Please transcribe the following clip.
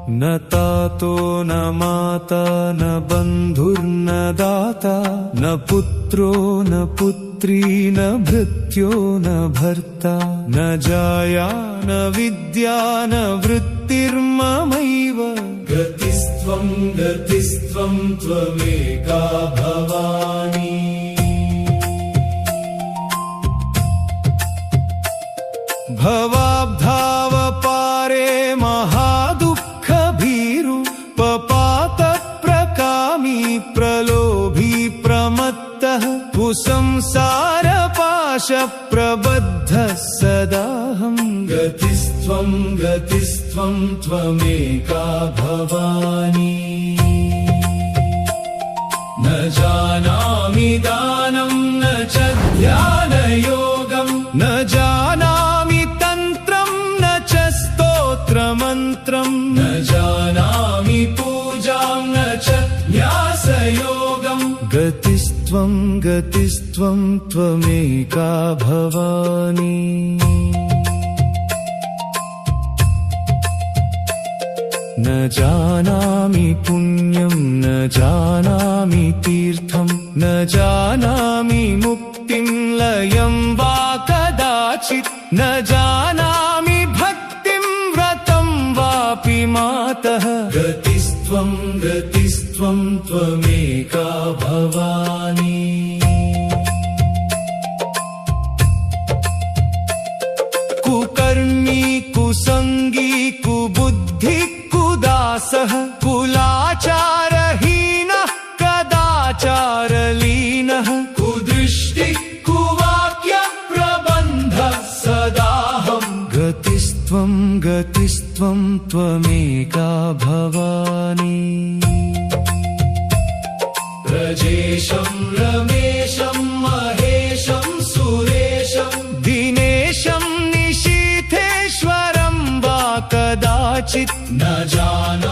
न तातो न माता न बन्धुर्न दाता न पुत्रो न पुत्री न भृत्यो न भर्ता न जाया न विद्या न वृत्तिर्ममैव गतिस्त्वं गतिस्त्वं त्वमेका भवानी भवाब्धावपारे महादुःखभीरु पपातप्रकामी प्रलोभी प्रमत्तः कुसंसारपाशप्रबद्धः सदाहं गतिस्त्वं गतिस्त्वं त्वमेका भवानी न जानामि दानं न च ध्यानयोगं न जानामि तन्त्रं न च स्तोत्रमन्त्रं न जानामि पूजां न च न्यासयोगं गतिस्त्वं गतिस्त्वं त्वमेका भवानी न जानामि पुण्यं न जानामि तीर्थं न जानामि मुक्तिं लयं वा कदाचित् न जानामि भक्तिं व्रतं वापि मातः गतिस्त्वं गतिस्त्वं त्वमेका भवानी कुकर्मी कुसंगी कुबुद्धि कुदासः कुलाचारहीनः कदाचारलीनः कुदृष्टि कुवाक्यप्रबन्धः सदाहं गतिस्त्वं गतिस्त्वं त्वमेका भवानी रजेशं रमेशं महेशं सुरेशं दिनेशं निशीथेश्वरं वा कदाचित् न जानामि